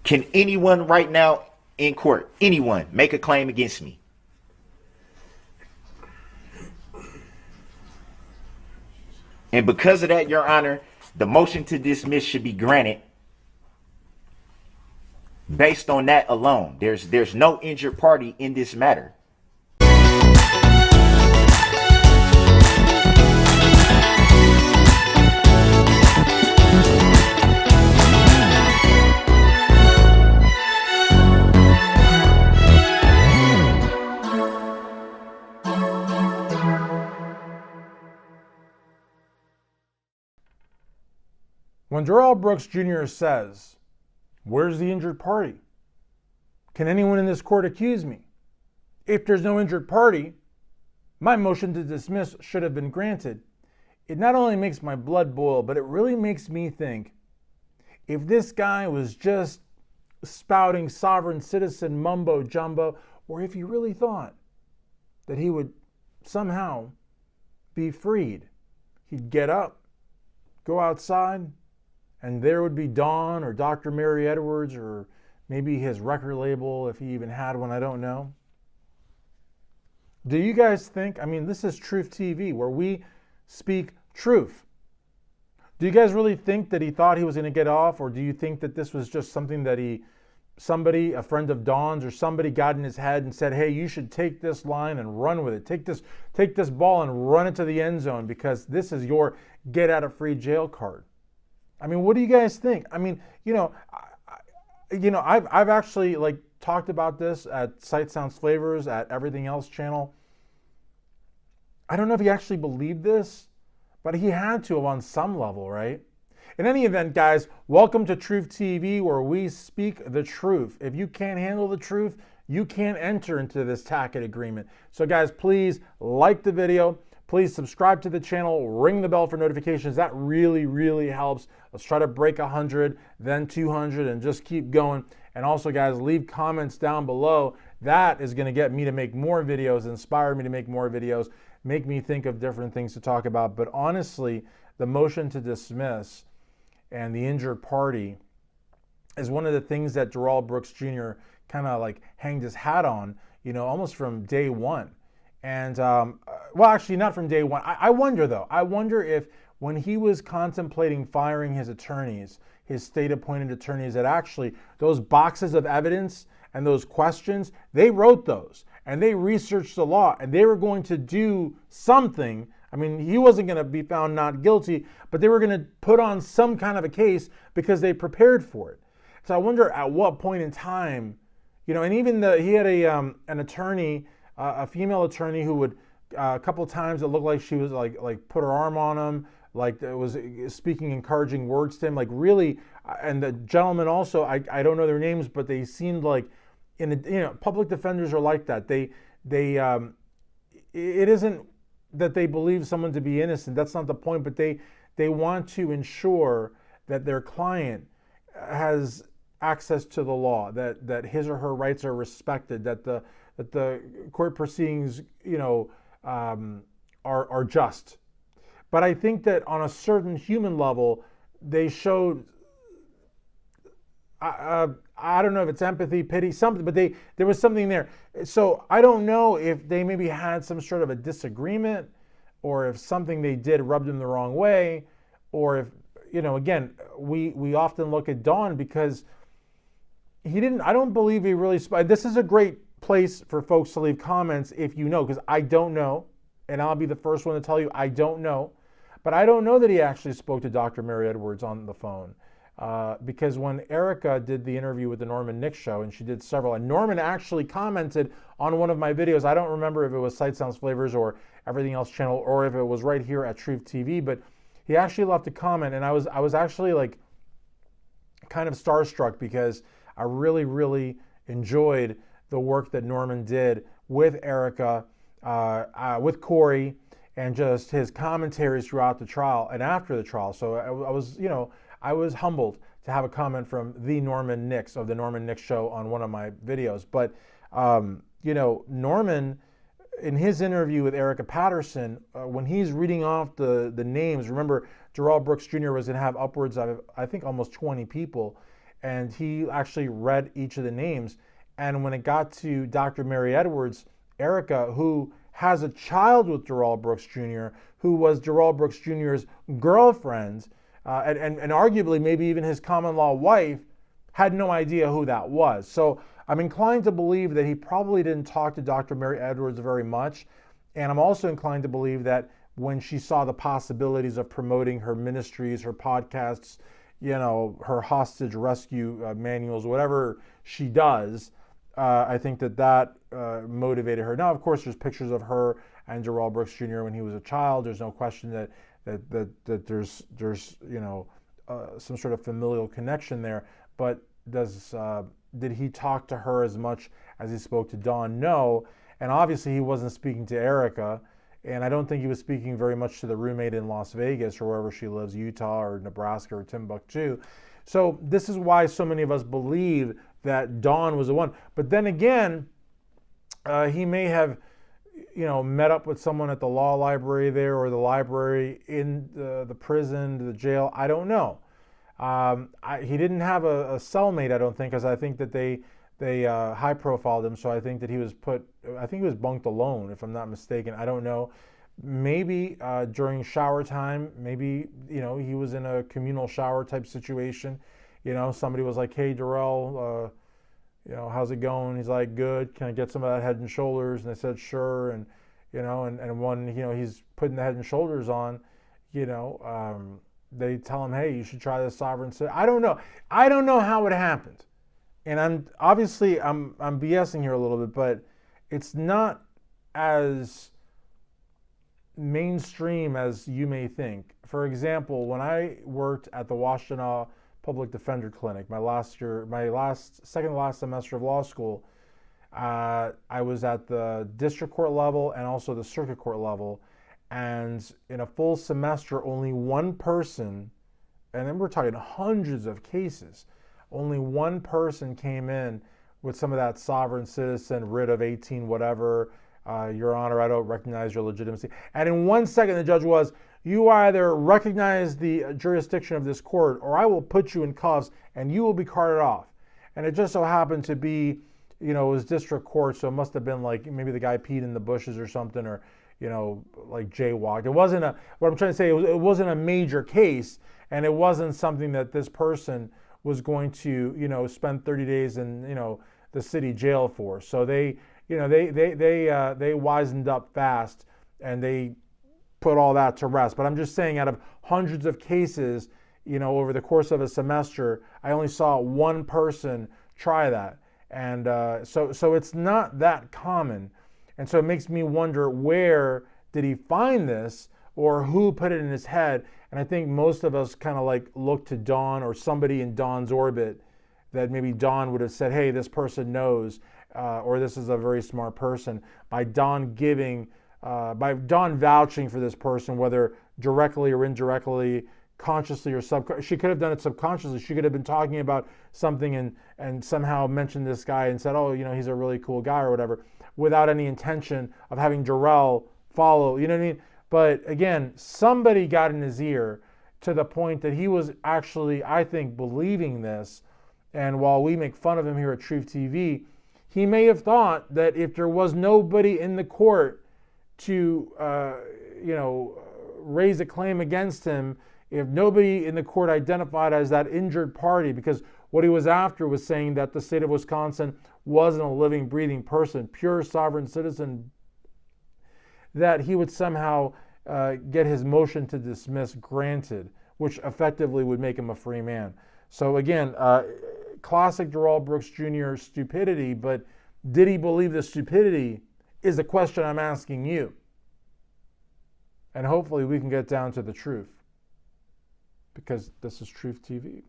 Can anyone right now in court, anyone, make a claim against me? And because of that, Your Honor, the motion to dismiss should be granted based on that alone. There's no injured party in this matter. When Darrell Brooks Jr. says, "Where's the injured party? Can anyone in this court accuse me?" If there's no injured party, my motion to dismiss should have been granted. It not only makes my blood boil, but it really makes me think, if this guy was just spouting sovereign citizen mumbo jumbo, or if he really thought that he would somehow be freed, he'd get up, go outside, and there would be Dawn or Dr. Mary Edwards, or maybe his record label, if he even had one, I don't know. Do you guys think, this is Truth TV, where we speak truth. Do you guys really think that he thought he was going to get off, or do you think that this was just something that somebody, a friend of Dawn's or somebody, got in his head and said, "Hey, you should take this line and run with it. Take this ball and run it to the end zone, because this is your get out of free jail card"? What do you guys think? I've actually talked about this at Sight Sounds Flavors, at Everything Else channel. I don't know if he actually believed this, but he had to on some level, right? In any event, guys, welcome to Truth TV, where we speak the truth. If you can't handle the truth, you can't enter into this tacit agreement. So guys, please like the video. Please subscribe to the channel, ring the bell for notifications. That really, really helps. Let's try to break 100, then 200, and just keep going. And also, guys, leave comments down below. That is going to get me to make more videos, inspire me to make more videos, make me think of different things to talk about. But honestly, the motion to dismiss and the injured party is one of the things that Darrell Brooks Jr. kind of hanged his hat on, almost from day one. And, well, actually not from day one. I wonder though, if when he was contemplating firing his attorneys, his state-appointed attorneys, that actually those boxes of evidence and those questions, they wrote those and they researched the law and they were going to do something. He wasn't going to be found not guilty, but they were going to put on some kind of a case because they prepared for it. So I wonder at what point in time, and even he had an attorney, a female attorney, who would a couple of times it looked like she was like put her arm on him, it was speaking encouraging words to him, really. And the gentleman also, I don't know their names, but they seemed like, public defenders are like that. It isn't that they believe someone to be innocent. That's not the point. But they want to ensure that their client has access to the law, that his or her rights are respected, that the court proceedings, are just. But I think that on a certain human level, they showed, I don't know if it's empathy, pity, something, but there was something there. So I don't know if they maybe had some sort of a disagreement, or if something they did rubbed them the wrong way, or if, again, we often look at Dawn because I don't believe he really, this is a great place for folks to leave comments if you know, because I don't know, and I'll be the first one to tell you I don't know. But I don't know that he actually spoke to Dr. Mary Edwards on the phone, because when Erica did the interview with the Norman Nick show, and she did several, and Norman actually commented on one of my videos. I don't remember if it was Sight Sounds Flavors or Everything Else channel, or if it was right here at Truth TV, but he actually left a comment, and I was actually kind of starstruck, because I really, really enjoyed the work that Norman did with Erica, with Corey, and just his commentaries throughout the trial and after the trial. So I was humbled to have a comment from the Norman Nicks of the Norman Nick show on one of my videos. But Norman, in his interview with Erica Patterson, when he's reading off the names, remember Darrell Brooks Jr. was going to have upwards of, I think, almost 20 people. and he actually read each of the names. And when it got to Dr. Mary Edwards, Erica, who has a child with Darrell Brooks Jr., who was Darrell Brooks Jr.'s girlfriend, and arguably maybe even his common law wife, had no idea who that was. So I'm inclined to believe that he probably didn't talk to Dr. Mary Edwards very much. And I'm also inclined to believe that when she saw the possibilities of promoting her ministries, her podcasts, her hostage rescue manuals, whatever she does, I think that motivated her. Now, of course, there's pictures of her and Darrell Brooks Jr. when he was a child. There's no question that there's some sort of familial connection there. But did he talk to her as much as he spoke to Dawn? No. And obviously he wasn't speaking to Erica. And I don't think he was speaking very much to the roommate in Las Vegas or wherever she lives, Utah or Nebraska or Timbuktu. So this is why so many of us believe that Dawn was the one. But then again, he may have, met up with someone at the law library there or the library in the prison, the jail. I don't know. He didn't have a cellmate, I don't think, because I think that they high profiled him. So I think that he was bunked alone, if I'm not mistaken. I don't know. Maybe during shower time, maybe, he was in a communal shower type situation. Somebody was like, "Hey, Darrell, how's it going?" He's like, "Good. Can I get some of that Head and Shoulders?" And they said, "Sure." And, and when, he's putting the Head and Shoulders on, they tell him, "Hey, you should try this sovereign citizen." I don't know. I don't know how it happened. And I'm BSing here a little bit, but it's not as mainstream as you may think. For example, when I worked at the Washtenaw Public Defender Clinic, second to last semester of law school, I was at the district court level and also the circuit court level. And in a full semester, only one person, and then we're talking hundreds of cases, only one person came in with some of that sovereign citizen, writ of 18 whatever, Your Honor, I don't recognize your legitimacy. And in 1 second, the judge was, "You either recognize the jurisdiction of this court or I will put you in cuffs and you will be carted off." And it just so happened to be, it was district court, so it must have been like maybe the guy peed in the bushes or something, or, like jaywalked. It wasn't what I'm trying to say, it wasn't a major case, and it wasn't something that this person was going to, spend 30 days in, the city jail for. So they wisened up fast and they put all that to rest. But I'm just saying, out of hundreds of cases, over the course of a semester, I only saw one person try that. And so it's not that common. And so it makes me wonder, where did he find this, or who put it in his head? And I think most of us kind of like look to Dawn or somebody in Dawn's orbit, that maybe Dawn would have said, "Hey, this person knows," or "This is a very smart person," by Dawn vouching for this person, whether directly or indirectly, consciously or subconsciously. She could have done it subconsciously. She could have been talking about something and somehow mentioned this guy and said, "Oh, he's a really cool guy," or whatever, without any intention of having Darrell follow. You know what I mean? But again, somebody got in his ear to the point that he was actually, I think, believing this. And while we make fun of him here at Truth TV, he may have thought that if there was nobody in the court to, raise a claim against him, if nobody in the court identified as that injured party, because what he was after was saying that the state of Wisconsin wasn't a living, breathing person, pure sovereign citizen, that he would somehow get his motion to dismiss granted, which effectively would make him a free man. So again, classic Darrell Brooks Jr. stupidity, but did he believe the stupidity is the question I'm asking you. And hopefully we can get down to the truth, because this is Truth TV.